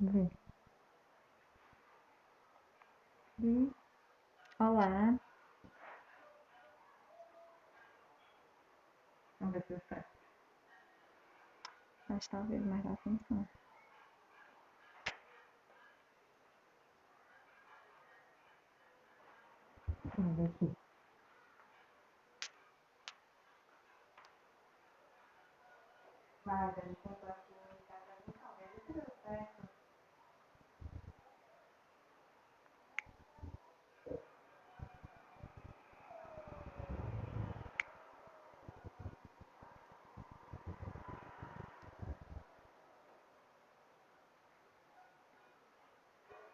Vê. Olá. Vamos ver se deu certo. Mas talvez mais atenção. Vamos ver aqui. Vai, a gente tentou aqui no Instagram, talvez se deu certo.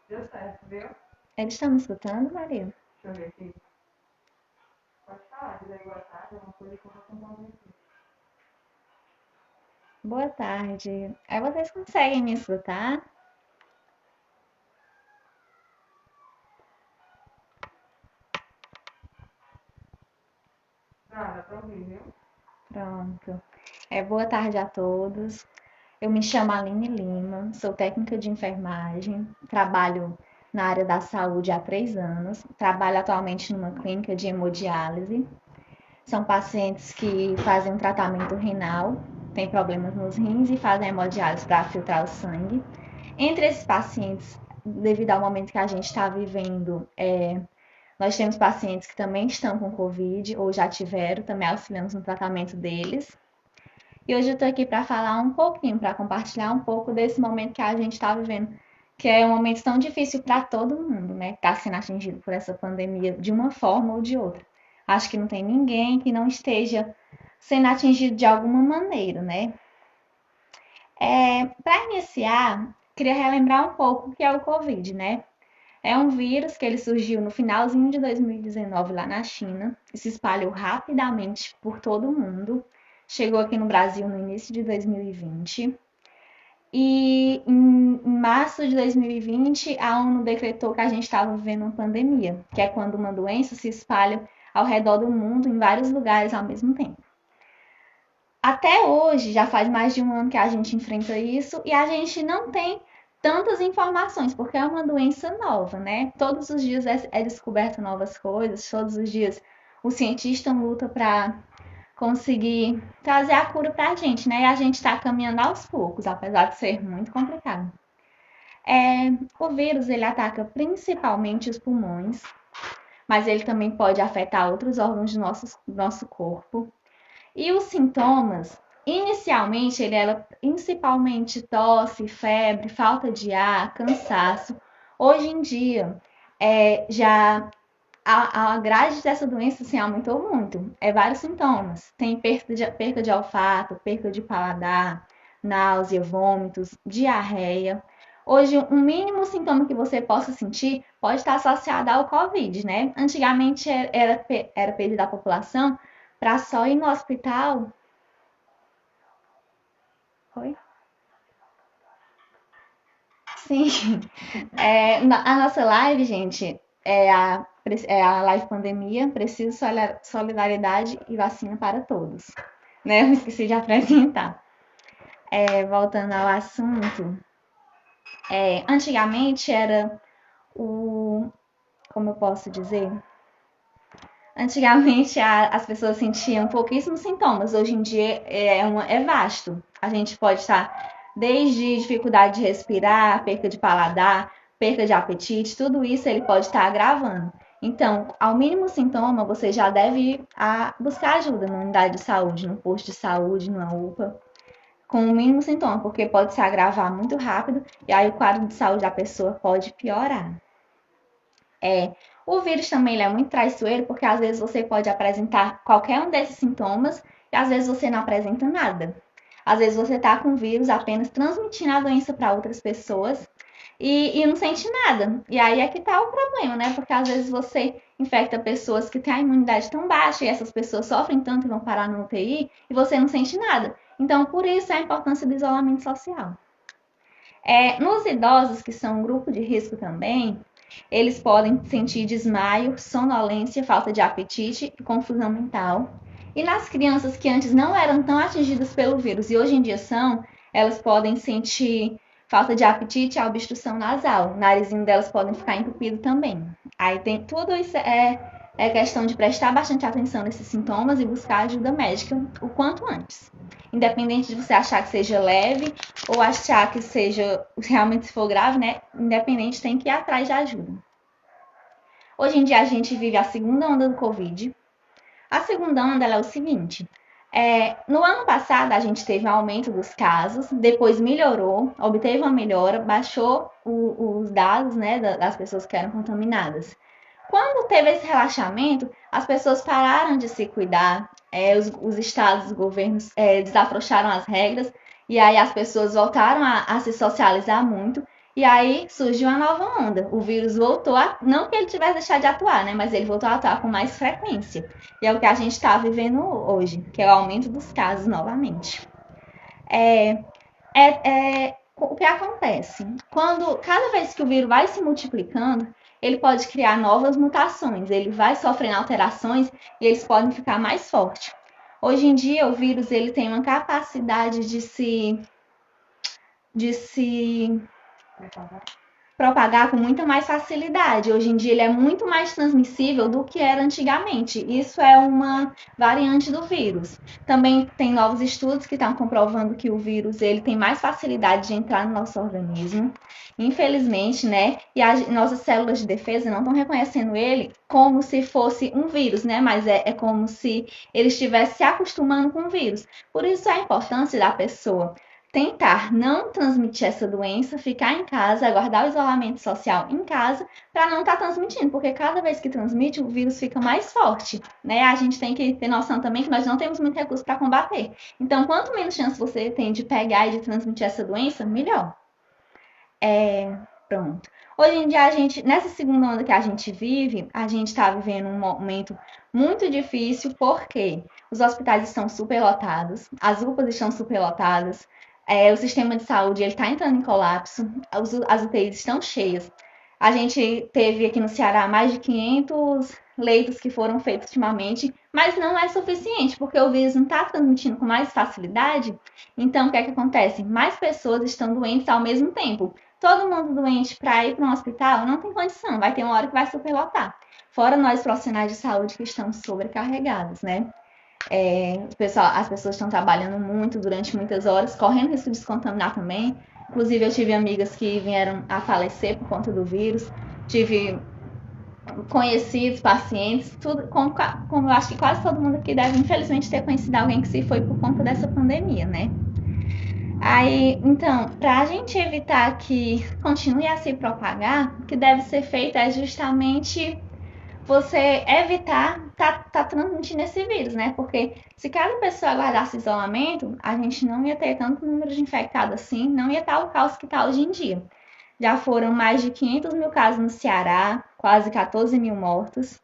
Deu certo, viu? Eles estão me escutando, Maria? Deixa eu ver aqui. Pode falar, dizer boa tarde, alguma coisa que eu vou tentar ver aqui. Boa tarde. Aí vocês conseguem me escutar? Dá pra ouvir, viu? Pronto. Boa tarde a todos. Eu me chamo Aline Lima, sou técnica de enfermagem, trabalho na área da saúde há 3 anos, trabalho atualmente numa clínica de hemodiálise. São pacientes que fazem um tratamento renal, têm problemas nos rins e fazem hemodiálise para filtrar o sangue. Entre esses pacientes, devido ao momento que a gente está vivendo, nós temos pacientes que também estão com Covid ou já tiveram, também auxiliamos no tratamento deles. E hoje eu estou aqui para falar um pouquinho, para compartilhar um pouco desse momento que a gente está vivendo, que é um momento tão difícil para todo mundo, né? Que está sendo atingido por essa pandemia de uma forma ou de outra. Acho que não tem ninguém que não esteja sendo atingido de alguma maneira, né? Para iniciar, queria relembrar um pouco o que é o Covid, né? É um vírus que ele surgiu no finalzinho de 2019 lá na China e se espalhou rapidamente por todo o mundo. Chegou aqui no Brasil no início de 2020. E em março de 2020, a ONU decretou que a gente estava vivendo uma pandemia, que é quando uma doença se espalha ao redor do mundo, em vários lugares ao mesmo tempo. Até hoje, já faz mais de um ano que a gente enfrenta isso e a gente não tem tantas informações, porque é uma doença nova, né? Todos os dias é descoberto novas coisas, todos os dias o cientista luta para conseguir trazer a cura para a gente, né? E a gente está caminhando aos poucos, apesar de ser muito complicado. O vírus ele ataca principalmente os pulmões, mas ele também pode afetar outros órgãos do nosso corpo. E os sintomas, inicialmente, ele era principalmente tosse, febre, falta de ar, cansaço. Hoje em dia, já a grade dessa doença assim, aumentou muito. Vários sintomas. Tem perda de olfato, perda de paladar, náusea, vômitos, diarreia. Hoje, um mínimo sintoma que você possa sentir pode estar associado ao Covid, né? Antigamente era pedido à população para só ir no hospital. Oi? Sim. A nossa live, gente, é a live pandemia, preciso solidariedade e vacina para todos. Né? Eu esqueci de apresentar. Voltando ao assunto, antigamente era o. Como eu posso dizer? Antigamente as pessoas sentiam pouquíssimos sintomas, hoje em dia é vasto. A gente pode estar desde dificuldade de respirar, perda de paladar, perda de apetite, tudo isso ele pode estar agravando. Então, ao mínimo sintoma, você já deve ir buscar ajuda na unidade de saúde, no posto de saúde, numa UPA, com o mínimo sintoma, porque pode se agravar muito rápido e aí o quadro de saúde da pessoa pode piorar. O vírus também ele é muito traiçoeiro, porque às vezes você pode apresentar qualquer um desses sintomas e às vezes você não apresenta nada. Às vezes você está com o vírus apenas transmitindo a doença para outras pessoas e não sente nada. E aí é que está o problema, né? Porque às vezes você infecta pessoas que têm a imunidade tão baixa e essas pessoas sofrem tanto e vão parar no UTI e você não sente nada. Então, por isso é a importância do isolamento social. Nos idosos, que são um grupo de risco também, eles podem sentir desmaio, sonolência, falta de apetite e confusão mental. E nas crianças que antes não eram tão atingidas pelo vírus e hoje em dia são, elas podem sentir falta de apetite e a obstrução nasal. O narizinho delas podem ficar entupido também. Aí tem tudo isso é questão de prestar bastante atenção nesses sintomas e buscar ajuda médica o quanto antes. Independente de você achar que seja leve ou achar que seja realmente se for grave, né? Independente, tem que ir atrás de ajuda. Hoje em dia a gente vive a segunda onda do Covid. A segunda onda é o seguinte: no ano passado a gente teve um aumento dos casos, depois melhorou, obteve uma melhora, baixou os dados, né, das pessoas que eram contaminadas. Quando teve esse relaxamento, as pessoas pararam de se cuidar, os estados, os governos desafrouxaram as regras, e aí as pessoas voltaram a se socializar muito, e aí surgiu a nova onda. O vírus voltou não que ele tivesse deixado de atuar, né? Mas ele voltou a atuar com mais frequência. E é o que a gente está vivendo hoje, que é o aumento dos casos novamente. O que acontece? Cada vez que o vírus vai se multiplicando, ele pode criar novas mutações, ele vai sofrendo alterações e eles podem ficar mais fortes. Hoje em dia, o vírus ele tem uma capacidade de se propagar com muita mais facilidade. Hoje em dia ele é muito mais transmissível do que era antigamente. Isso é uma variante do vírus. Também tem novos estudos que estão comprovando que o vírus ele tem mais facilidade de entrar no nosso organismo. Infelizmente, né? E as nossas células de defesa não estão reconhecendo ele como se fosse um vírus, né? Mas é como se ele estivesse se acostumando com o vírus. Por isso a importância da pessoa tentar não transmitir essa doença, ficar em casa, aguardar o isolamento social em casa, para não estar transmitindo, porque cada vez que transmite, o vírus fica mais forte, né? A gente tem que ter noção também que nós não temos muito recurso para combater. Então, quanto menos chance você tem de pegar e de transmitir essa doença, melhor. Pronto. Hoje em dia, nessa segunda onda que a gente vive, a gente está vivendo um momento muito difícil, porque os hospitais estão superlotados, as UPAs estão superlotadas, o sistema de saúde está entrando em colapso, as UTIs estão cheias. A gente teve aqui no Ceará mais de 500 leitos que foram feitos ultimamente, mas não é suficiente, porque o vírus não está transmitindo com mais facilidade. Então, o que é que acontece? Mais pessoas estão doentes ao mesmo tempo. Todo mundo doente para ir para um hospital não tem condição, vai ter uma hora que vai superlotar. Fora nós profissionais de saúde que estamos sobrecarregados, né? As pessoas estão trabalhando muito durante muitas horas, correndo risco de se contaminar também. Inclusive, eu tive amigas que vieram a falecer por conta do vírus. Tive conhecidos, pacientes, tudo, como eu acho que quase todo mundo aqui deve, infelizmente, ter conhecido alguém que se foi por conta dessa pandemia, né? Aí, então, para a gente evitar que continue a se propagar, o que deve ser feito é justamente você evitar tá transmitindo esse vírus, né? Porque se cada pessoa guardasse isolamento, a gente não ia ter tanto número de infectados assim, não ia estar o caos que está hoje em dia. Já foram mais de 500 mil casos no Ceará, quase 14 mil mortos.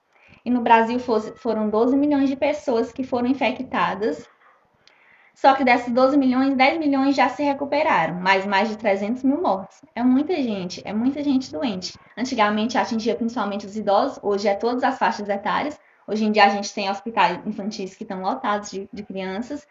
E no Brasil foram 12 milhões de pessoas que foram infectadas. Só que dessas 12 milhões, 10 milhões já se recuperaram, mas mais de 300 mil mortos. É muita gente doente. Antigamente atingia principalmente os idosos, hoje é todas as faixas etárias. Hoje em dia a gente tem hospitais infantis que estão lotados de crianças.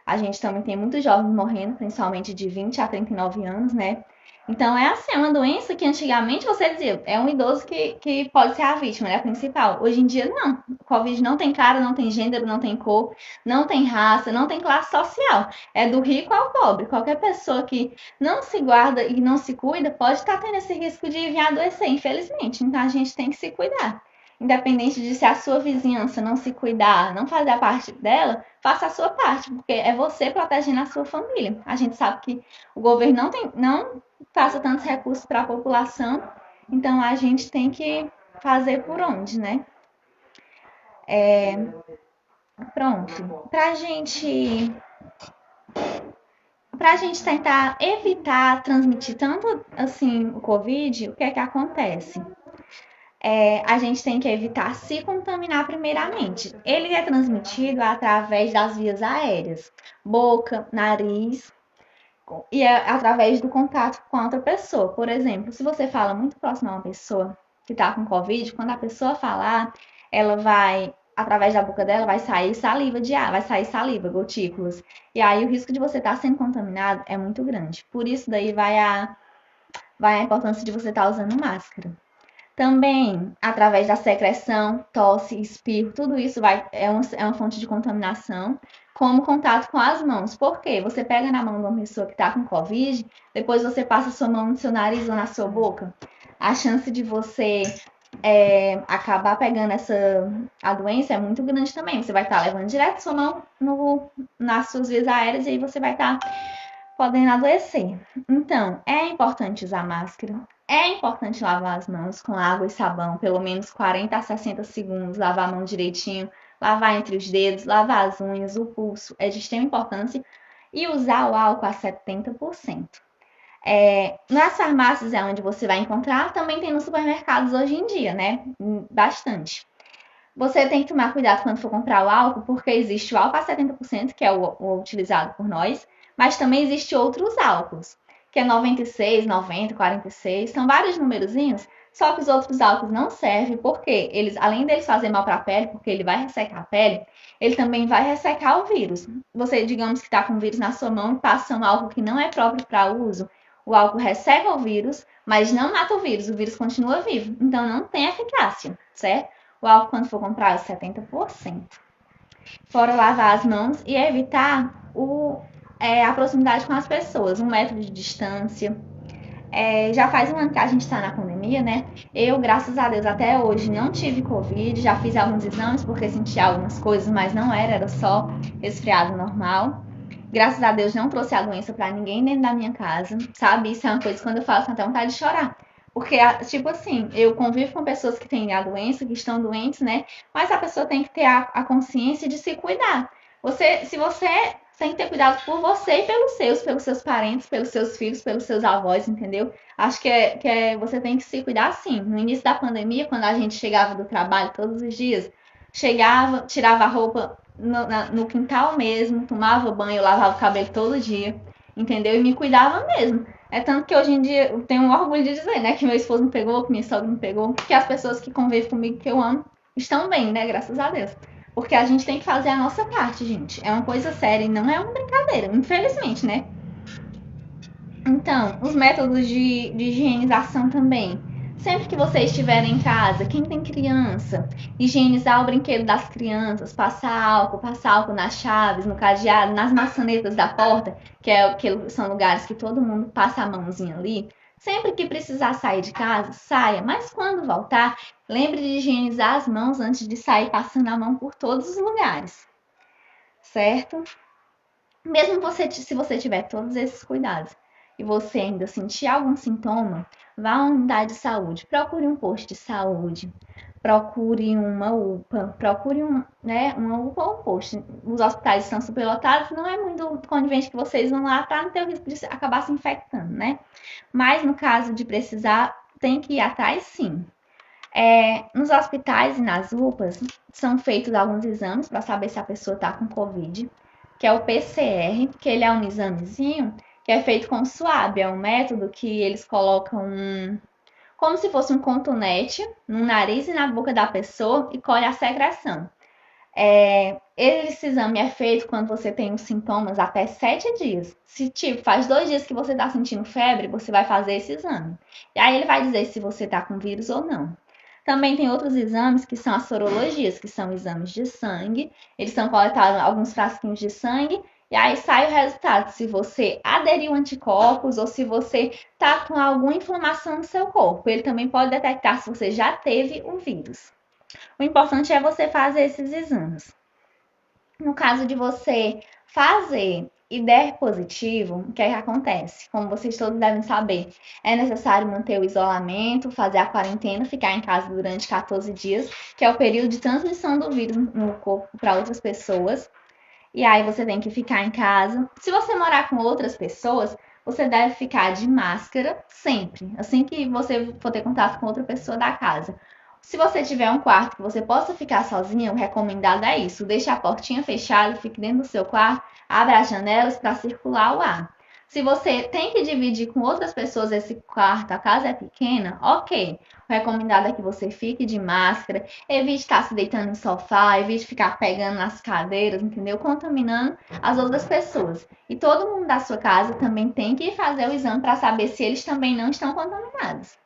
A gente também tem muitos jovens morrendo, principalmente de 20 a 39 anos, né? Então é assim, é uma doença que antigamente você dizia, é um idoso que pode ser a vítima, né? A principal. Hoje em dia não. O Covid não tem cara, não tem gênero, não tem cor, não tem raça, não tem classe social. É do rico ao pobre. Qualquer pessoa que não se guarda e não se cuida pode estar tendo esse risco de vir a adoecer, infelizmente. Então a gente tem que se cuidar. Independente de se a sua vizinhança não se cuidar, não fazer a parte dela, faça a sua parte, porque é você protegendo a sua família. A gente sabe que o governo não passa tantos recursos para a população, então a gente tem que fazer por onde, né? Pronto. Pra gente tentar evitar transmitir tanto assim o Covid, o que é que acontece? A gente tem que evitar se contaminar primeiramente. Ele é transmitido através das vias aéreas, boca, nariz, e é através do contato com outra pessoa. Por exemplo, se você fala muito próximo a uma pessoa que está com Covid, quando a pessoa falar, ela vai, através da boca dela, vai sair saliva de ar, vai sair saliva, gotículas. E aí o risco de você estar sendo contaminado é muito grande. Por isso daí vai vai a importância de você estar usando máscara. Também, através da secreção, tosse, espirro, tudo isso é uma fonte de contaminação, como contato com as mãos. Por quê? Você pega na mão de uma pessoa que está com Covid, depois você passa a sua mão no seu nariz ou na sua boca. A chance de você acabar pegando a doença é muito grande também. Você vai estar levando direto sua mão nas suas vias aéreas e aí você vai estar podendo adoecer. Então, é importante usar máscara. É importante lavar as mãos com água e sabão, pelo menos 40 a 60 segundos, lavar a mão direitinho, lavar entre os dedos, lavar as unhas, o pulso, é de extrema importância. E usar o álcool a 70%. Nas farmácias é onde você vai encontrar, também tem nos supermercados hoje em dia, né? Bastante. Você tem que tomar cuidado quando for comprar o álcool, porque existe o álcool a 70%, que é o utilizado por nós, mas também existe outros álcools, que é 96, 90, 46, são vários numerozinhos, só que os outros álcools não servem, porque eles, além deles fazerem mal para a pele, porque ele vai ressecar a pele, ele também vai ressecar o vírus. Você, digamos que está com o vírus na sua mão e passa um álcool que não é próprio para uso, o álcool resseca o vírus, mas não mata o vírus continua vivo, então não tem eficácia, certo? O álcool, quando for comprar, é 70%. Fora lavar as mãos e evitar a proximidade com as pessoas, 1 metro de distância. Já faz um ano que a gente está na pandemia, né? Eu, graças a Deus, até hoje não tive Covid, já fiz alguns exames porque senti algumas coisas, mas não era só resfriado normal. Graças a Deus não trouxe a doença para ninguém dentro da minha casa, sabe? Isso é uma coisa que quando eu falo, tenho até vontade de chorar. Porque, tipo assim, eu convivo com pessoas que têm a doença, que estão doentes, né? Mas a pessoa tem que ter a consciência de se cuidar. Se você tem que ter cuidado por você e pelos seus parentes, pelos seus filhos, pelos seus avós, entendeu? Acho que você tem que se cuidar sim. No início da pandemia, quando a gente chegava do trabalho todos os dias, chegava, tirava a roupa no quintal mesmo, tomava banho, lavava o cabelo todo dia, entendeu? E me cuidava mesmo. É tanto que hoje em dia eu tenho um orgulho de dizer, né, que meu esposo me pegou, que minha sogra me pegou, que as pessoas que convivem comigo, que eu amo, estão bem, né, graças a Deus. Porque a gente tem que fazer a nossa parte, gente. É uma coisa séria e não é uma brincadeira, infelizmente, né? Então, os métodos de higienização também. Sempre que você estiver em casa, quem tem criança, higienizar o brinquedo das crianças, passar álcool nas chaves, no cadeado, nas maçanetas da porta, que são lugares que todo mundo passa a mãozinha ali. Sempre que precisar sair de casa, saia, mas quando voltar, lembre de higienizar as mãos antes de sair passando a mão por todos os lugares, certo? Mesmo se você tiver todos esses cuidados e você ainda sentir algum sintoma, vá à unidade de saúde, procure um posto de saúde, procure uma UPA, procure uma UPA ou um posto. Os hospitais estão superlotados, não é muito conivente que vocês vão lá para não ter o risco de acabar se infectando, né? Mas no caso de precisar, tem que ir atrás sim. Nos hospitais e nas UPAs são feitos alguns exames para saber se a pessoa está com Covid, que é o PCR, que ele é um examezinho que é feito com suave, é um método que eles colocam como se fosse um cotonete no nariz e na boca da pessoa e colhe a secreção. Esse exame é feito quando você tem os sintomas até 7 dias. Se tipo, faz 2 dias que você está sentindo febre, você vai fazer esse exame. E aí ele vai dizer se você está com vírus ou não. Também tem outros exames que são as sorologias, que são exames de sangue. Eles são coletados alguns frasquinhos de sangue e aí sai o resultado, se você aderiu anticorpos ou se você está com alguma inflamação no seu corpo. Ele também pode detectar se você já teve o vírus. O importante é você fazer esses exames. No caso de você fazer e der positivo, o que é que acontece? Como vocês todos devem saber, é necessário manter o isolamento, fazer a quarentena, ficar em casa durante 14 dias, que é o período de transmissão do vírus no corpo para outras pessoas. E aí você tem que ficar em casa. Se você morar com outras pessoas, você deve ficar de máscara sempre, assim que você for ter contato com outra pessoa da casa. Se você tiver um quarto que você possa ficar sozinha, o recomendado é isso. Deixe a portinha fechada, fique dentro do seu quarto, abra as janelas para circular o ar. Se você tem que dividir com outras pessoas esse quarto, a casa é pequena, ok. O recomendado é que você fique de máscara, evite estar se deitando no sofá, evite ficar pegando nas cadeiras, entendeu? Contaminando as outras pessoas. E todo mundo da sua casa também tem que fazer o exame para saber se eles também não estão contaminados.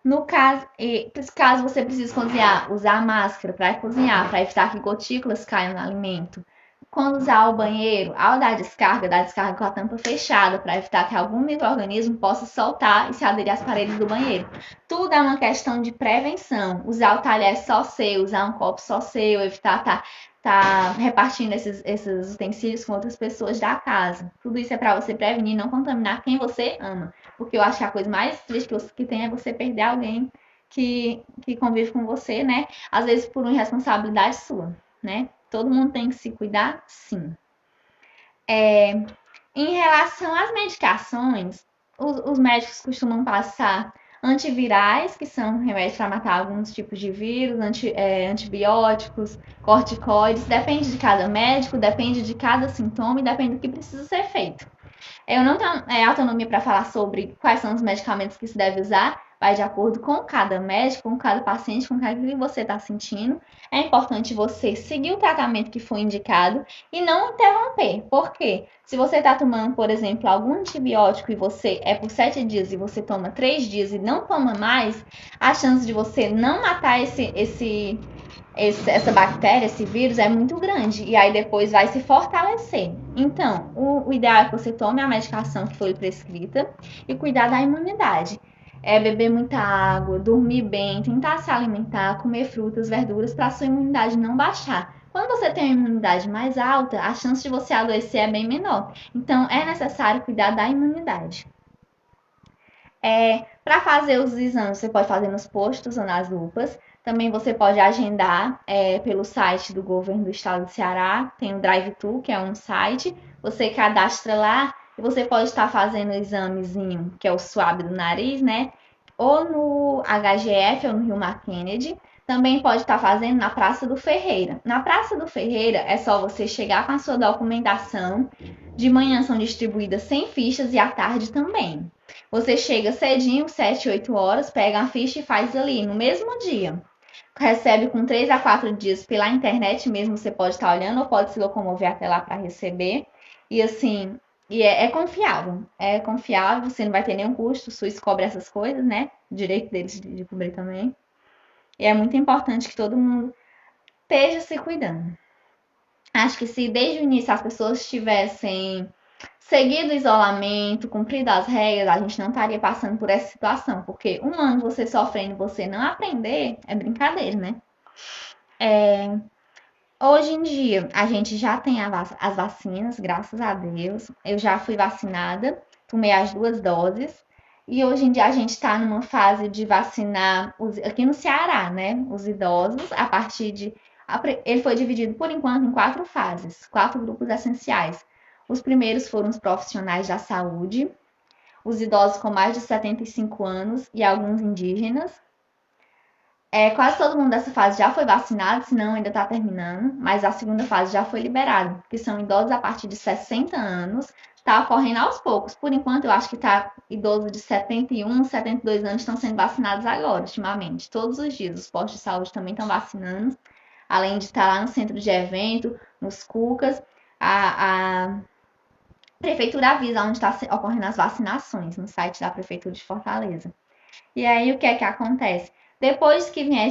No caso você precise cozinhar, usar máscara para cozinhar, para evitar que gotículas caiam no alimento. Quando usar o banheiro, ao dar descarga com a tampa fechada, para evitar que algum micro-organismo possa soltar e se aderir às paredes do banheiro. Tudo é uma questão de prevenção. Usar o talher só seu, usar um copo só seu, evitar tá repartindo esses utensílios com outras pessoas da casa. Tudo isso é para você prevenir e não contaminar quem você ama. Porque eu acho que a coisa mais triste que tem é você perder alguém que convive com você, né? Às vezes por uma irresponsabilidade sua, né? Todo mundo tem que se cuidar, sim. Em relação às medicações, os médicos costumam passar antivirais, que são remédios para matar alguns tipos de vírus, antibióticos, corticoides. Depende de cada médico, depende de cada sintoma e depende do que precisa ser feito. Eu não tenho autonomia para falar sobre quais são os medicamentos que se deve usar, vai de acordo com cada médico, com cada paciente, com o que você está sentindo. É importante você seguir o tratamento que foi indicado e não interromper. Por quê? Se você está tomando, por exemplo, algum antibiótico e você é por 7 dias e você toma 3 dias e não toma mais, a chance de você não matar essa bactéria, esse vírus é muito grande e aí depois vai se fortalecer. Então, o ideal é que você tome a medicação que foi prescrita e cuidar da imunidade. Beber muita água, dormir bem, tentar se alimentar, comer frutas, verduras para sua imunidade não baixar. Quando você tem uma imunidade mais alta, a chance de você adoecer é bem menor. Então, é necessário cuidar da imunidade. Para fazer os exames, você pode fazer nos postos ou nas UPAs. Também você pode agendar pelo site do governo do estado do Ceará. Tem o Drive-Thru, que é um site. Você cadastra lá e você pode estar fazendo o examezinho, que é o swab do nariz, né? Ou no HGF ou no Rio Mar Kennedy. Também pode estar fazendo na Praça do Ferreira. Na Praça do Ferreira é só você chegar com a sua documentação. De manhã são distribuídas 100 fichas e à tarde também. Você chega cedinho, 7, 8 horas, pega a ficha e faz ali no mesmo dia. Recebe com 3 a 4 dias pela internet mesmo, você pode estar olhando ou pode se locomover até lá para receber. E assim, é confiável. É confiável, você não vai ter nenhum custo, o SUS cobre essas coisas, né? O direito deles de cobrir também. E é muito importante que todo mundo esteja se cuidando. Acho que se desde o início as pessoas tivessem seguido o isolamento, cumprido as regras, a gente não estaria passando por essa situação. Porque um ano você sofrendo e você não aprender, é brincadeira, né? Hoje em dia, a gente já tem as vacinas, graças a Deus. Eu já fui vacinada, tomei as 2 doses. E hoje em dia a gente está numa fase de vacinar, aqui no Ceará, né? Os idosos, a partir de. Ele foi dividido, por enquanto, em 4 fases, 4 grupos essenciais. Os primeiros foram os profissionais da saúde, os idosos com mais de 75 anos e alguns indígenas. Quase todo mundo dessa fase já foi vacinado, senão ainda está terminando, mas a segunda fase já foi liberada, que são idosos a partir de 60 anos. Está ocorrendo aos poucos. Por enquanto, eu acho que tá idosos de 71, 72 anos estão sendo vacinados agora, ultimamente. Todos os dias. Os postos de saúde também estão vacinando. Além de estar lá no centro de evento, nos CUCAS, a prefeitura avisa onde está ocorrendo as vacinações, no site da Prefeitura de Fortaleza. E aí, o que é que acontece? Depois que vier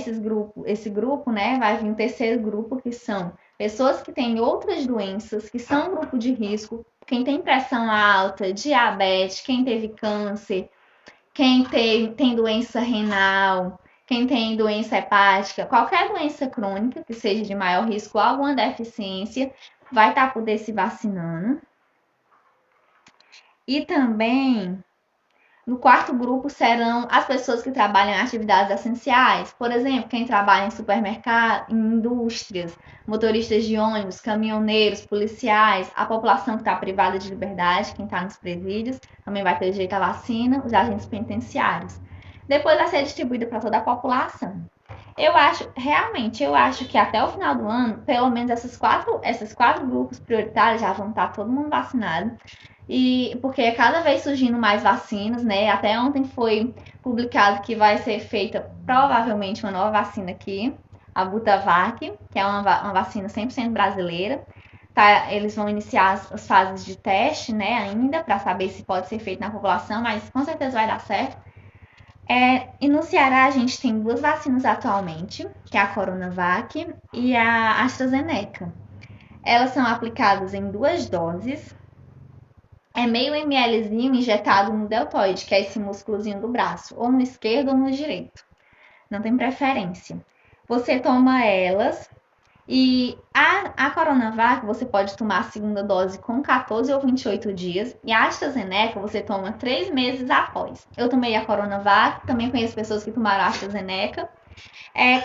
esse grupo, né, vai vir o terceiro grupo, que são pessoas que têm outras doenças, que são grupo de risco, quem tem pressão alta, diabetes, quem teve câncer, quem tem doença renal, quem tem doença hepática, qualquer doença crônica que seja de maior risco ou alguma deficiência, vai estar poder se vacinando. E também no quarto grupo serão as pessoas que trabalham em atividades essenciais, por exemplo, quem trabalha em supermercado, em indústrias, motoristas de ônibus, caminhoneiros, policiais, a população que está privada de liberdade, quem está nos presídios, também vai ter direito à vacina, os agentes penitenciários. Depois vai ser distribuída para toda a população. Eu acho que até o final do ano, pelo menos esses quatro grupos prioritários já vão estar todo mundo vacinado. E porque é cada vez surgindo mais vacinas, né? Até ontem foi publicado que vai ser feita provavelmente uma nova vacina aqui, a Butavac, que é uma vacina 100% brasileira. Tá, eles vão iniciar as fases de teste, né, ainda, para saber se pode ser feito na população, mas com certeza vai dar certo. E no Ceará a gente tem duas vacinas atualmente, que é a Coronavac e a AstraZeneca. Elas são aplicadas em duas doses. É meio mlzinho injetado no deltoide, que é esse músculozinho do braço, ou no esquerdo ou no direito. Não tem preferência. Você toma elas e a Coronavac você pode tomar a segunda dose com 14 ou 28 dias e a AstraZeneca você toma 3 meses após. Eu tomei a Coronavac, também conheço pessoas que tomaram a AstraZeneca.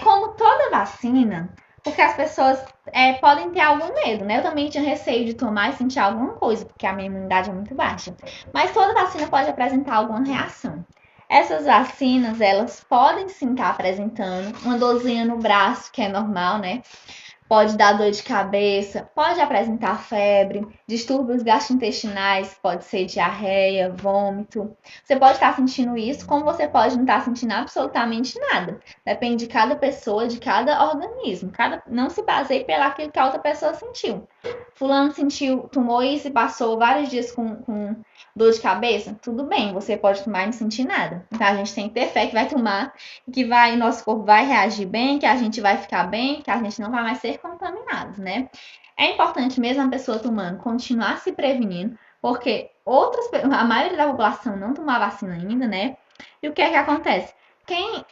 Como toda vacina, porque as pessoas podem ter algum medo, né? Eu também tinha receio de tomar e sentir alguma coisa, porque a minha imunidade é muito baixa. Mas toda vacina pode apresentar alguma reação. Essas vacinas, elas podem sim estar apresentando uma dorzinha no braço, que é normal, né? Pode dar dor de cabeça, pode apresentar febre, distúrbios gastrointestinais, pode ser diarreia, vômito. Você pode estar sentindo isso, como você pode não estar sentindo absolutamente nada. Depende de cada pessoa, de cada organismo. Não se baseie pelo aquilo que a outra pessoa sentiu. Fulano tomou isso e passou vários dias com dor de cabeça, tudo bem, você pode tomar e não sentir nada. Então a gente tem que ter fé que vai tomar, que nosso corpo vai reagir bem, que a gente vai ficar bem, que a gente não vai mais ser contaminados, né? É importante mesmo a pessoa tomando continuar se prevenindo, porque a maioria da população não toma vacina ainda, né? E o que é que acontece? Quem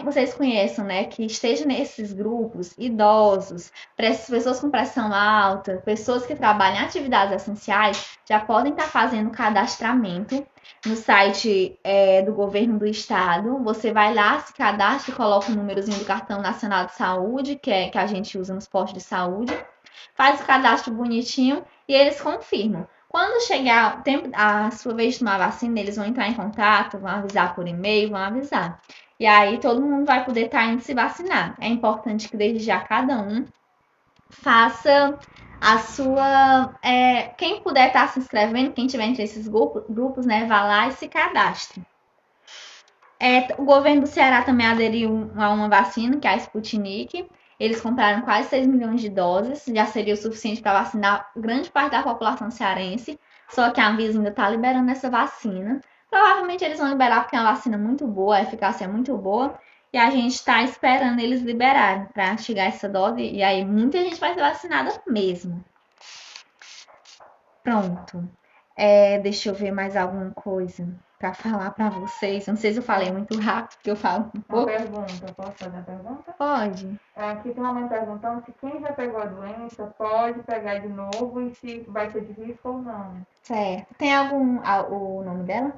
vocês conheçam, né, que esteja nesses grupos, idosos, pessoas com pressão alta, pessoas que trabalham em atividades essenciais, já podem estar fazendo cadastramento no site do governo do estado. Você vai lá, se cadastra, coloca o númerozinho do cartão nacional de saúde, que a gente usa nos postos de saúde, faz o cadastro bonitinho e eles confirmam. Quando chegar a sua vez de tomar vacina, eles vão entrar em contato, vão avisar por e-mail, vão avisar. E aí todo mundo vai poder estar indo se vacinar. É importante que desde já cada um faça a sua. Quem puder estar se inscrevendo, quem tiver entre esses grupos, né, vá lá e se cadastre. O governo do Ceará também aderiu a uma vacina, que é a Sputnik. Eles compraram quase 6 milhões de doses, já seria o suficiente para vacinar grande parte da população cearense, só que a Anvisa ainda está liberando essa vacina. Provavelmente eles vão liberar porque é uma vacina muito boa, a eficácia é muito boa, e a gente está esperando eles liberarem para chegar essa dose, e aí muita gente vai ser vacinada mesmo. Pronto. Deixa eu ver mais alguma coisa para falar para vocês. Não sei se eu falei muito rápido, porque eu falo um pouco. Uma pergunta, posso fazer uma pergunta? Pode. Aqui tem uma mãe perguntando se quem já pegou a doença pode pegar de novo e se vai ser de risco ou não. Certo. Tem o nome dela?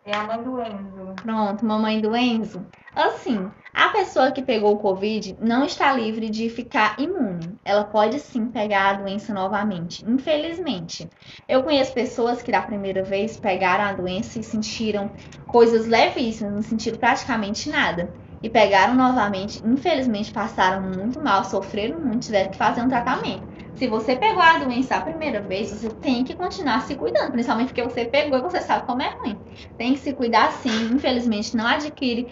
É a mãe do Enzo. Pronto, mamãe do Enzo. Assim, a pessoa que pegou o Covid não está livre de ficar imune. Ela pode sim pegar a doença novamente, infelizmente. Eu conheço pessoas que da primeira vez pegaram a doença e sentiram coisas levíssimas, não sentiram praticamente nada. E pegaram novamente, infelizmente passaram muito mal, sofreram muito, tiveram que fazer um tratamento. Se você pegou a doença a primeira vez, você tem que continuar se cuidando, principalmente porque você pegou e você sabe como é ruim. Tem que se cuidar sim, infelizmente não adquire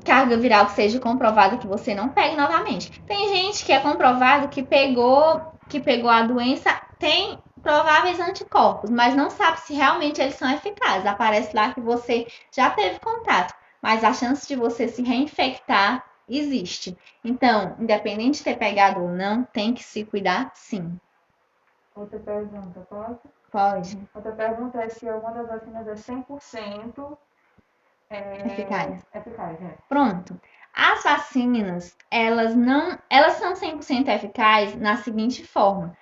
carga viral que seja comprovada que você não pegue novamente. Tem gente que é comprovado que pegou a doença, tem prováveis anticorpos, mas não sabe se realmente eles são eficazes. Aparece lá que você já teve contato, mas a chance de você se reinfectar existe. Então, independente de ter pegado ou não, tem que se cuidar sim. Outra pergunta, posso? Pode. Outra pergunta é se alguma das vacinas é 100% Eficaz. Eficaz, Pronto. As vacinas, elas são 100% eficazes na seguinte forma,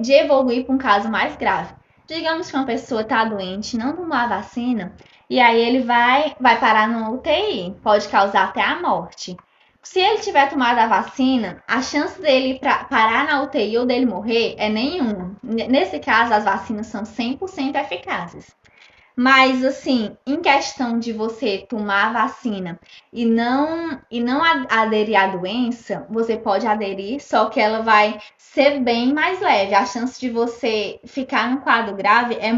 de evoluir para um caso mais grave. Digamos que uma pessoa está doente, não tomou a vacina, e aí ele vai parar no UTI, pode causar até a morte. Se ele tiver tomado a vacina, a chance dele parar na UTI ou dele morrer é nenhuma. Nesse caso, as vacinas são 100% eficazes. Mas, assim, em questão de você tomar a vacina e não aderir à doença, você pode aderir, só que ela vai ser bem mais leve. A chance de você ficar no quadro grave é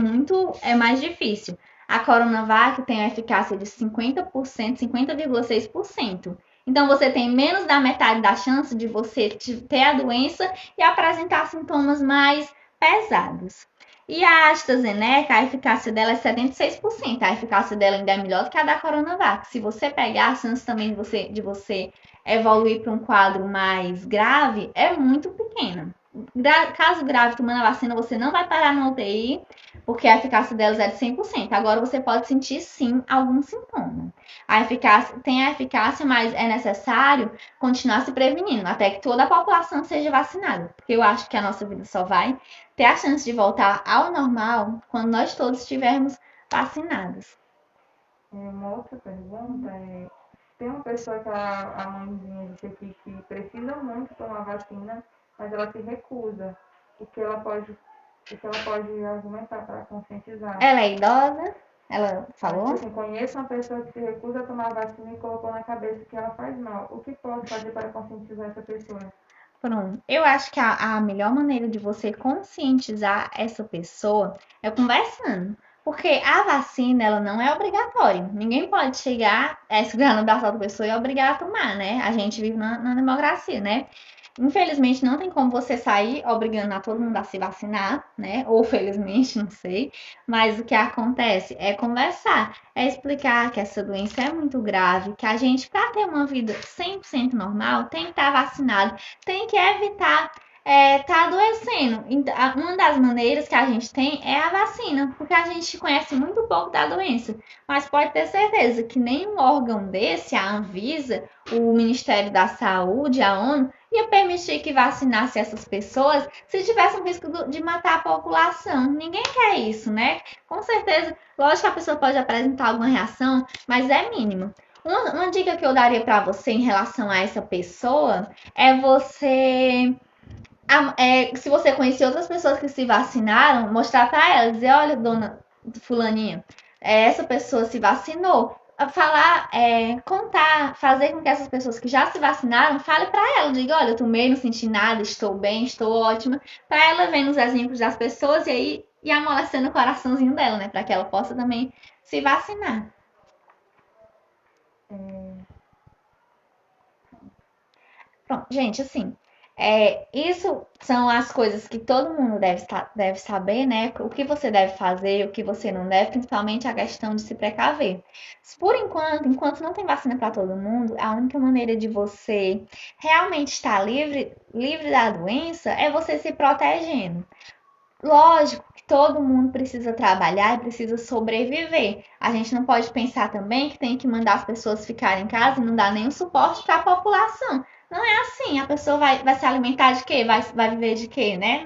mais difícil. A Coronavac tem a eficácia de 50%, 50,6%. Então, você tem menos da metade da chance de você ter a doença e apresentar sintomas mais pesados. E a AstraZeneca, a eficácia dela é 76%. A eficácia dela ainda é melhor do que a da Coronavac. Se você pegar, a chance também de você evoluir para um quadro mais grave é muito pequena. Caso grave, tomando a vacina, você não vai parar no UTI, porque a eficácia delas é de 100%. Agora, você pode sentir, sim, algum sintoma. A eficácia, tem a eficácia, mas é necessário continuar se prevenindo, até que toda a população seja vacinada. Porque eu acho que a nossa vida só vai ter a chance de voltar ao normal quando nós todos estivermos vacinados. Uma outra pergunta é, tem uma pessoa que a mãezinha disse aqui que precisa muito tomar vacina, mas ela se recusa. O que ela pode argumentar para conscientizar? Ela é idosa? Ela falou? Assim, conheço uma pessoa que se recusa a tomar vacina e colocou na cabeça que ela faz mal. O que pode fazer para conscientizar essa pessoa? Pronto. Eu acho que a melhor maneira de você conscientizar essa pessoa é conversando. Porque a vacina, ela não é obrigatória. Ninguém pode chegar, segurar no braço da outra pessoa e obrigar a tomar, né? A gente vive na democracia, né? Infelizmente, não tem como você sair obrigando a todo mundo a se vacinar, né? Ou felizmente, não sei. Mas o que acontece é conversar, é explicar que essa doença é muito grave, que a gente, para ter uma vida 100% normal, tem que estar vacinado, tem que evitar tá adoecendo. Então, uma das maneiras que a gente tem é a vacina, porque a gente conhece muito pouco da doença. Mas pode ter certeza que nenhum órgão desse, a Anvisa, o Ministério da Saúde, a ONU, ia permitir que vacinasse essas pessoas se tivesse um risco de matar a população. Ninguém quer isso, né? Com certeza, lógico que a pessoa pode apresentar alguma reação, mas é mínima. Uma dica que eu daria para você em relação a essa pessoa é se você conhecer outras pessoas que se vacinaram, mostrar para elas, dizer, olha, dona fulaninha, essa pessoa se vacinou. Falar, contar, fazer com que essas pessoas que já se vacinaram, fale para ela, diga, olha, eu tomei, não senti nada, estou bem, estou ótima, para ela vendo os exemplos das pessoas e aí e amolecendo o coraçãozinho dela, né, para que ela possa também se vacinar. Pronto, gente, assim, isso são as coisas que todo mundo deve saber, né? O que você deve fazer, o que você não deve, principalmente a questão de se precaver. Por enquanto não tem vacina para todo mundo, a única maneira de você realmente estar livre da doença é você se protegendo. Lógico que todo mundo precisa trabalhar e precisa sobreviver. A gente não pode pensar também que tem que mandar as pessoas ficarem em casa e não dar nenhum suporte para a população. Não é assim. A pessoa vai se alimentar de quê? Vai viver de quê, né?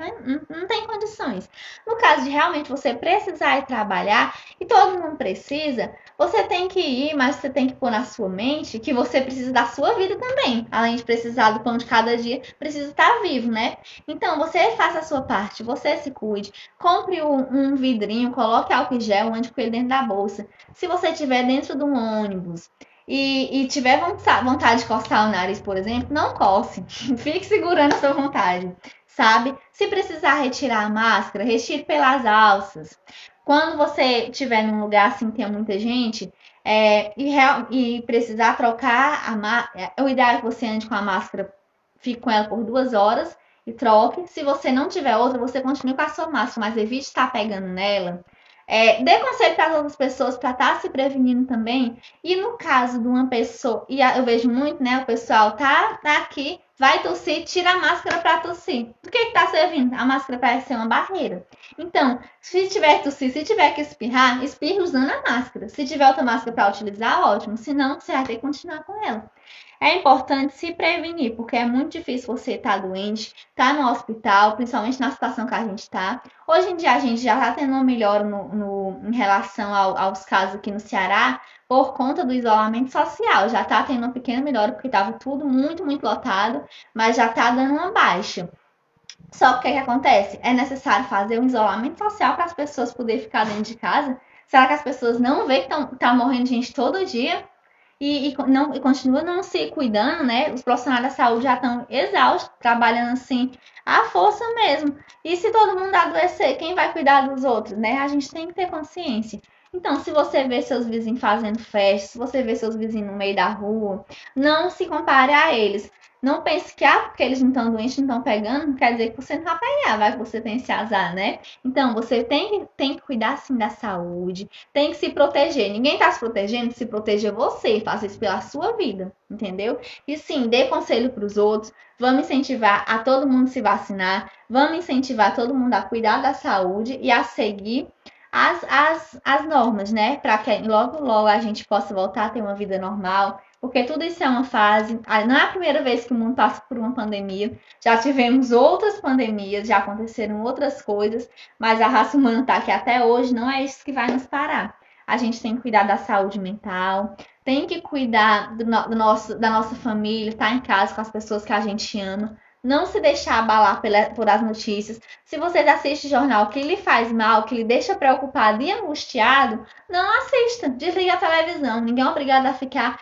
Não tem condições. No caso de realmente você precisar ir trabalhar, e todo mundo precisa, você tem que ir, mas você tem que pôr na sua mente que você precisa da sua vida também. Além de precisar do pão de cada dia, precisa estar vivo, né? Então, você faça a sua parte, você se cuide, compre um vidrinho, coloque álcool em gel, ande com ele dentro da bolsa. Se você estiver dentro de um ônibus e tiver vontade de coçar o nariz, por exemplo, não coce. Fique segurando a sua vontade, sabe? Se precisar retirar a máscara, retire pelas alças. Quando você estiver num lugar assim que tem muita gente, e precisar trocar a máscara, o ideal é que você ande com a máscara, fique com ela por 2 horas e troque. Se você não tiver outra, você continue com a sua máscara, mas evite estar pegando nela. Dê conselho para as outras pessoas para estar se prevenindo também. E no caso de uma pessoa, e eu vejo muito, né? O pessoal tá aqui, vai tossir, tira a máscara para tossir. Do que está servindo? A máscara parece ser uma barreira. Então, se tiver que tossir, se tiver que espirrar, espirre usando a máscara. Se tiver outra máscara para utilizar, ótimo. Se não, você vai ter que continuar com ela. É importante se prevenir, porque é muito difícil você estar doente, estar no hospital, principalmente na situação que a gente está. Hoje em dia a gente já está tendo uma melhora em relação aos casos aqui no Ceará, por conta do isolamento social. Já está tendo uma pequena melhora, porque estava tudo muito, muito lotado, mas já está dando uma baixa. Só que o que acontece? É necessário fazer um isolamento social para as pessoas poderem ficar dentro de casa Será que as pessoas não veem que tá morrendo gente todo dia? E continua não se cuidando, né? Os profissionais da saúde já estão exaustos, trabalhando assim, à força mesmo. E se todo mundo adoecer, quem vai cuidar dos outros, né? A gente tem que ter consciência. Então, se você vê seus vizinhos fazendo festa, se você vê seus vizinhos no meio da rua, não se compare a eles. Não pense que, porque eles não estão doentes, não estão pegando, não quer dizer que você não vai pegar, vai que você tem esse azar, né? Então, você tem que cuidar, sim, da saúde, tem que se proteger. Ninguém tá se protegendo, se proteja você, faça isso pela sua vida, entendeu? E sim, dê conselho para os outros, vamos incentivar a todo mundo se vacinar, vamos incentivar todo mundo a cuidar da saúde e a seguir as normas, né? Para que logo, logo a gente possa voltar a ter uma vida normal, porque tudo isso é uma fase. Não é a primeira vez que o mundo passa por uma pandemia, já tivemos outras pandemias, já aconteceram outras coisas, mas a raça humana está aqui até hoje, não é isso que vai nos parar. A gente tem que cuidar da saúde mental, tem que cuidar da nossa família, estar em casa com as pessoas que a gente ama, não se deixar abalar por as notícias. Se você assiste jornal que lhe faz mal, que lhe deixa preocupado e angustiado, não assista, desliga a televisão. Ninguém é obrigado a ficar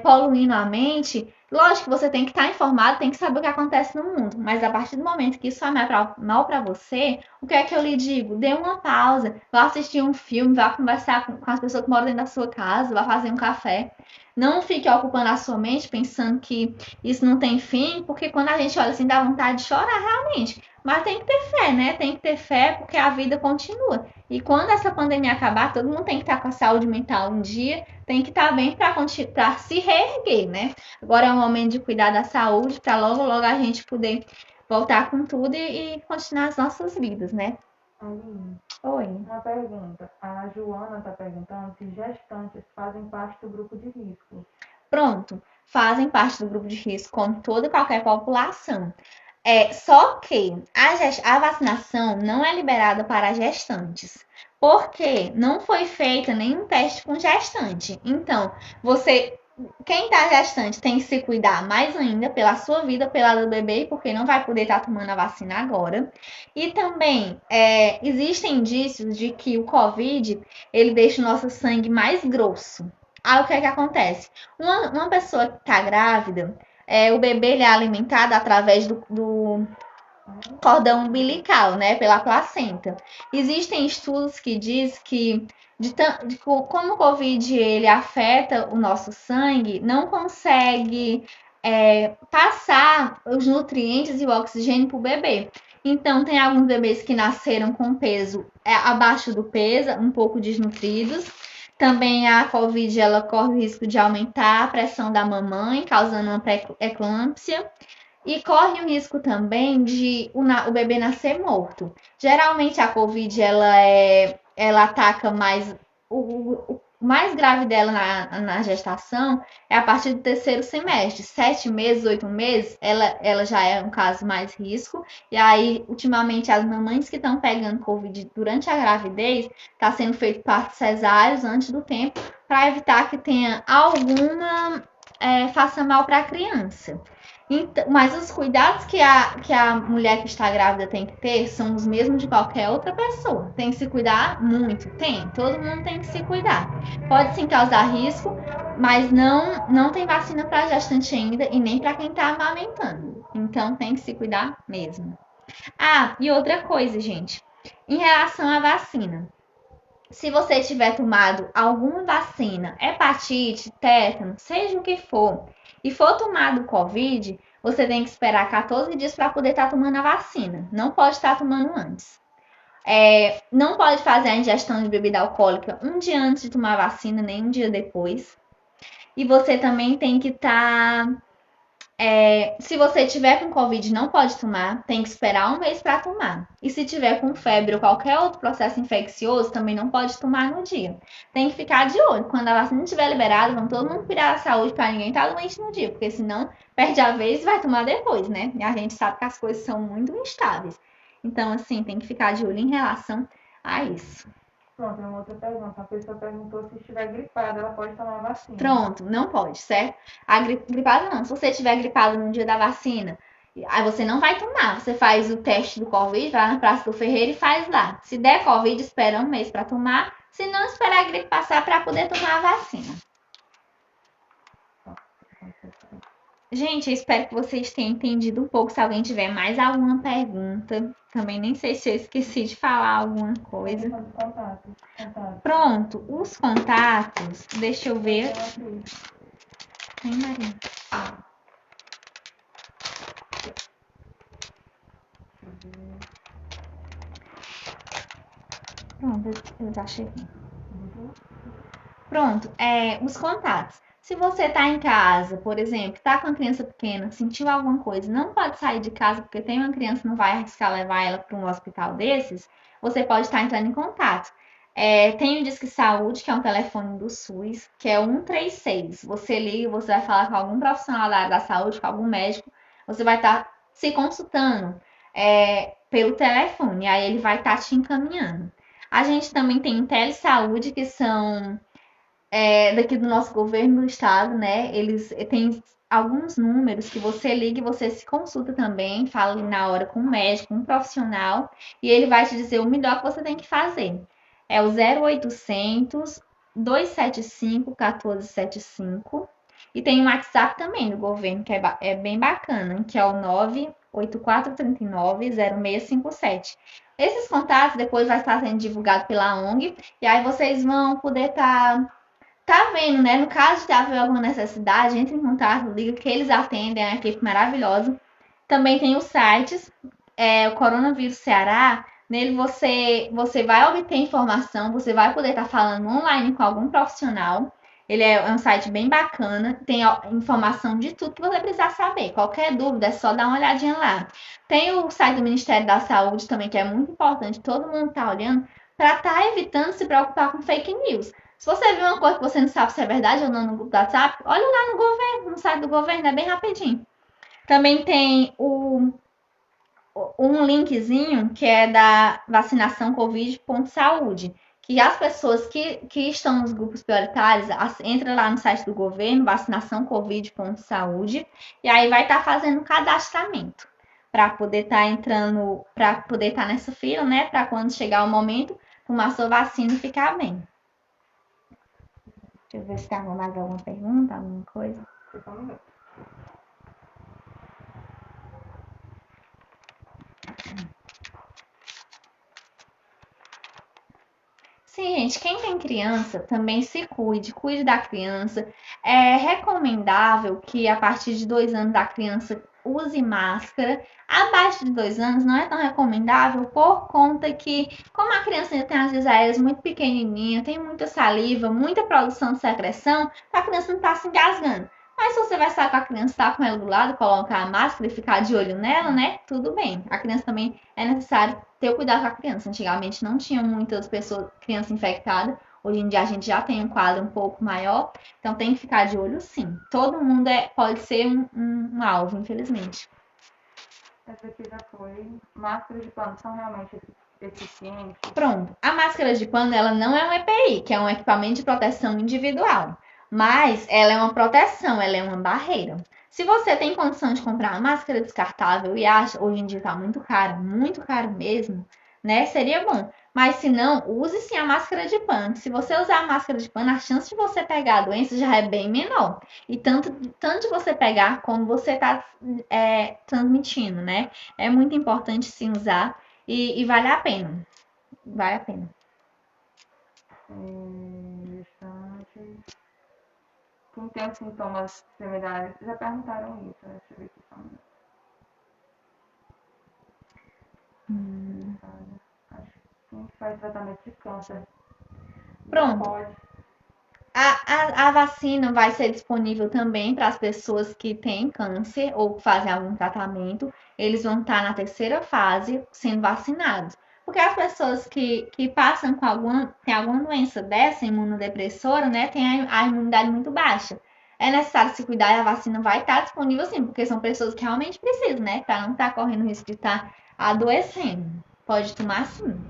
poluindo a mente. Lógico que você tem que estar informado, tem que saber o que acontece no mundo, mas a partir do momento que isso faz mal para você, o que é que eu lhe digo? Dê uma pausa, vá assistir um filme, vá conversar com as pessoas que moram dentro da sua casa, vá fazer um café. Não fique ocupando a sua mente pensando que isso não tem fim, porque quando a gente olha assim, dá vontade de chorar realmente. Mas tem que ter fé, né? Tem que ter fé porque a vida continua. E quando essa pandemia acabar, todo mundo tem que estar com a saúde mental um dia, tem que estar bem para se reerguer, né? Agora é o momento de cuidar da saúde, para logo, logo a gente poder voltar com tudo e continuar as nossas vidas, né? Aline, Oi. uma pergunta. A Joana está perguntando se gestantes fazem parte do grupo de risco. Pronto, fazem parte do grupo de risco como toda e qualquer população. Só que a vacinação não é liberada para gestantes, porque não foi feita nenhum teste com gestante. Então, quem está gestante tem que se cuidar mais ainda pela sua vida, pela do bebê, porque não vai poder estar tomando a vacina agora. E também existem indícios de que o Covid ele deixa o nosso sangue mais grosso. Aí o que é que acontece? Uma pessoa que está grávida, o bebê ele é alimentado através do cordão umbilical, né, pela placenta. Existem estudos que diz que como o Covid ele afeta o nosso sangue, não consegue passar os nutrientes e o oxigênio para o bebê. Então, tem alguns bebês que nasceram com peso abaixo do peso, um pouco desnutridos. Também a Covid ela corre o risco de aumentar a pressão da mamãe, causando uma eclâmpsia. E corre o risco também de o bebê nascer morto. Geralmente a Covid ela ataca mais o mais grave dela na gestação é a partir do terceiro semestre, 7 meses, 8 meses, ela já é um caso mais risco. E aí, ultimamente, as mamães que estão pegando Covid durante a gravidez, está sendo feito partos cesáreos antes do tempo, para evitar que tenha alguma faça mal para a criança. Então, mas os cuidados que a mulher que está grávida tem que ter são os mesmos de qualquer outra pessoa. Tem que se cuidar muito? Tem. Todo mundo tem que se cuidar. Pode sim causar risco, mas não tem vacina para gestante ainda e nem para quem está amamentando. Então tem que se cuidar mesmo. Ah, e outra coisa, gente. Em relação à vacina. Se você tiver tomado alguma vacina, hepatite, tétano, seja o que for, e for tomado Covid, você tem que esperar 14 dias para poder estar tomando a vacina. Não pode estar tomando antes. Não pode fazer a ingestão de bebida alcoólica um dia antes de tomar a vacina, nem um dia depois. E você também tem que estar se você tiver com Covid, não pode tomar, tem que esperar um mês para tomar. E se tiver com febre ou qualquer outro processo infeccioso, também não pode tomar no dia. Tem que ficar de olho. Quando a vacina estiver liberada, vamos todo mundo cuidar da saúde para ninguém estar doente no dia, porque senão perde a vez e vai tomar depois, né? E a gente sabe que as coisas são muito instáveis. Então, assim, tem que ficar de olho em relação a isso. Pronto, é uma outra pergunta. A pessoa perguntou se estiver gripada, ela pode tomar vacina. Pronto, não pode, certo? A gripada não. Se você estiver gripado no dia da vacina, Aí você não vai tomar, você faz o teste do Covid, vai lá na Praça do Ferreira e faz lá. Se der Covid, espera um mês para tomar. Se não, espera a gripe passar para poder tomar a vacina. Gente, eu espero que vocês tenham entendido um pouco. Se alguém tiver mais alguma pergunta, também nem sei se eu esqueci de falar alguma coisa. Contatos. Pronto, os contatos, deixa eu ver. Tem, Maria? Pronto, eu já cheguei. Pronto, os contatos. Se você está em casa, por exemplo, está com uma criança pequena, sentiu alguma coisa, não pode sair de casa porque tem uma criança, não vai arriscar levar ela para um hospital desses, você pode estar entrando em contato. Tem o Disque Saúde, que é um telefone do SUS, que é 136. Você liga, você vai falar com algum profissional da área da saúde, com algum médico, você vai estar se consultando pelo telefone, aí ele vai estar te encaminhando. A gente também tem o Telesaúde, que são daqui do nosso governo do estado, né? Eles têm alguns números que você liga e você se consulta também, fala ali na hora com um médico, um profissional, e ele vai te dizer o melhor que você tem que fazer. É o 0800 275 1475. E tem um WhatsApp também do governo, que é bem bacana, que é o 984390657. Esses contatos depois vai estar sendo divulgado pela ONG, e aí vocês vão poder tá vendo, né? No caso de haver alguma necessidade, entre em contato, liga que eles atendem, é uma equipe maravilhosa. Também tem os sites, o Coronavírus Ceará, nele você vai obter informação, você vai poder estar falando online com algum profissional. Ele é um site bem bacana, tem informação de tudo que você precisar saber. Qualquer dúvida é só dar uma olhadinha lá. Tem o site do Ministério da Saúde também, que é muito importante, todo mundo tá olhando, para estar evitando se preocupar com fake news. Se você viu uma coisa que você não sabe se é verdade ou não no grupo do WhatsApp, olha lá no governo, no site do governo, é bem rapidinho. Também tem um linkzinho que é da vacinação Covid.saúde, que as pessoas que estão nos grupos prioritários, entra lá no site do governo, vacinação Covid.saúde, e aí vai estar fazendo o cadastramento para poder estar entrando, para poder estar nessa fila, né? Para quando chegar o momento, tomar sua vacina e ficar bem. Deixa eu ver se tem mais alguma pergunta, alguma coisa. Sim, gente, quem tem criança também se cuide da criança. É recomendável que a partir de 2 anos a criança use máscara. Abaixo de 2 anos não é tão recomendável por conta que, como a criança ainda tem as vias aéreas muito pequenininha, tem muita saliva, muita produção de secreção, a criança não está se engasgando. Mas se você vai estar com a criança, estar com ela do lado, colocar a máscara e ficar de olho nela, né? Tudo bem. A criança também é necessário ter cuidado com a criança. Antigamente não tinha muitas pessoas, criança infectada. Hoje em dia a gente já tem um quadro um pouco maior, então tem que ficar de olho sim. Todo mundo pode ser um alvo, infelizmente. Essa aqui já foi. Máscaras de pano são realmente eficientes? Pronto. A máscara de pano, ela não é um EPI, que é um equipamento de proteção individual. Mas ela é uma proteção, ela é uma barreira. Se você tem condição de comprar uma máscara descartável e acha, hoje em dia tá muito caro mesmo, né? Seria bom. Mas se não, use sim a máscara de pano. Se você usar a máscara de pano, a chance de você pegar a doença já é bem menor. E tanto de você pegar como você tá transmitindo, né? É muito importante sim usar e vale a pena. Vale a pena. Quem tem sintomas similares, já perguntaram isso, deixa eu ver aqui também. Quem faz tratamento de câncer? Pronto. Pode. A vacina vai ser disponível também para as pessoas que têm câncer ou que fazem algum tratamento. Eles vão estar na terceira fase sendo vacinados. Porque as pessoas que passam tem alguma doença dessa, imunodepressora, né, tem a imunidade muito baixa. É necessário se cuidar e a vacina vai estar disponível sim, porque são pessoas que realmente precisam, né, para não estar correndo risco de estar adoecendo. Pode tomar sim.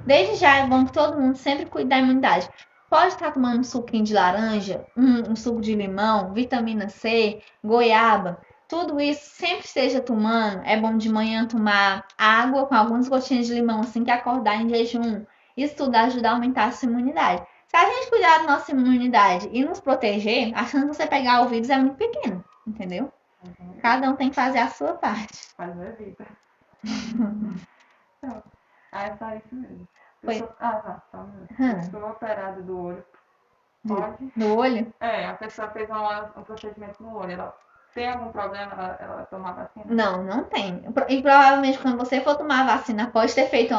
Desde já é bom que todo mundo sempre cuide da imunidade. Pode estar tomando um suquinho de laranja, um suco de limão, vitamina C, goiaba. Tudo isso sempre esteja tomando. É bom de manhã tomar água com algumas gotinhas de limão assim que acordar em jejum. Isso tudo ajuda a aumentar a sua imunidade. Se a gente cuidar da nossa imunidade e nos proteger, a chance de você pegar o vírus é muito pequena, entendeu? Cada um tem que fazer a sua parte. Fazer a vida. Então, é só isso mesmo. Foi. Só um minuto. Estou operada do olho. Pode? No olho? A pessoa fez um procedimento no olho. Ela tem algum problema ela tomar vacina? Não, não tem. E provavelmente quando você for tomar a vacina, pode ter feito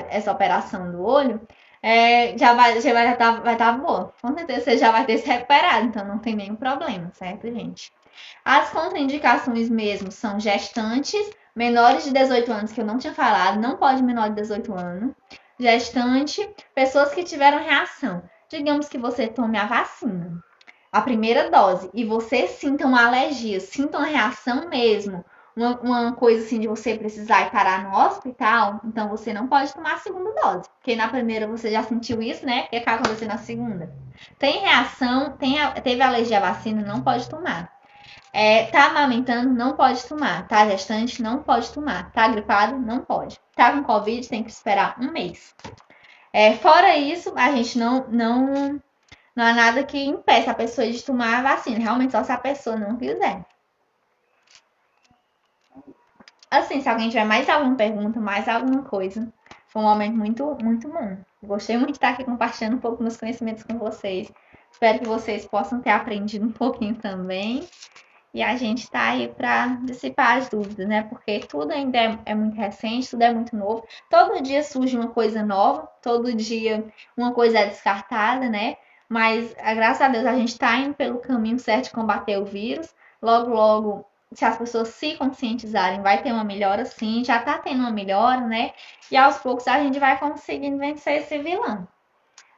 essa operação do olho, vai estar boa. Com certeza você já vai ter se recuperado, então não tem nenhum problema, certo, gente? As contraindicações mesmo são gestantes, menores de 18 anos, que eu não tinha falado, não pode menor de 18 anos. Gestante, pessoas que tiveram reação. Digamos que você tome a vacina, a primeira dose, e você sinta uma alergia, sinta uma reação mesmo, uma coisa assim de você precisar ir parar no hospital, então você não pode tomar a segunda dose, porque na primeira você já sentiu isso, né? O que vai acontecer na segunda? Tem reação, teve alergia à vacina, não pode tomar. Tá amamentando, não pode tomar. Tá gestante, não pode tomar. Tá gripado, não pode. Tá com Covid, tem que esperar um mês. Fora isso, a gente não há nada que impeça a pessoa de tomar a vacina. Realmente, só se a pessoa não quiser. Assim, se alguém tiver mais alguma pergunta, mais alguma coisa, foi um momento muito, muito bom. Gostei muito de estar aqui compartilhando um pouco meus conhecimentos com vocês. Espero que vocês possam ter aprendido um pouquinho também. E a gente está aí para dissipar as dúvidas, né? Porque tudo ainda é muito recente, tudo é muito novo. Todo dia surge uma coisa nova, todo dia uma coisa é descartada, né? Mas, graças a Deus, a gente está indo pelo caminho certo de combater o vírus. Logo, logo, se as pessoas se conscientizarem, vai ter uma melhora sim. Já está tendo uma melhora, né? E aos poucos a gente vai conseguindo vencer esse vilão.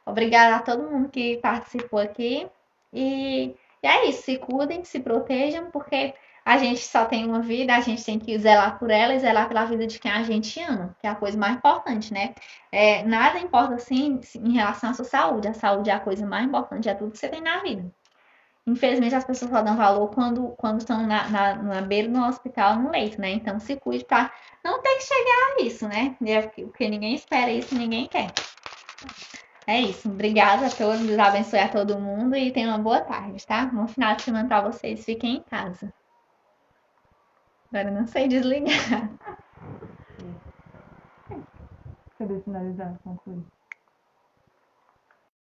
Obrigada a todo mundo que participou aqui. E é isso, se cuidem, se protejam, porque a gente só tem uma vida, a gente tem que zelar por ela e zelar pela vida de quem a gente ama, que é a coisa mais importante, né? Nada importa assim em relação à sua saúde. A saúde é a coisa mais importante, é tudo que você tem na vida. Infelizmente, as pessoas só dão valor quando estão na beira do hospital, no leito, né? Então, se cuide para não ter que chegar a isso, né? Porque ninguém espera isso, ninguém quer. É isso. Obrigada a todos. Deus abençoe a todo mundo e tenha uma boa tarde, tá? Bom final de semana para vocês. Fiquem em casa. Agora não sei desligar. Cadê finalizar? Concluir.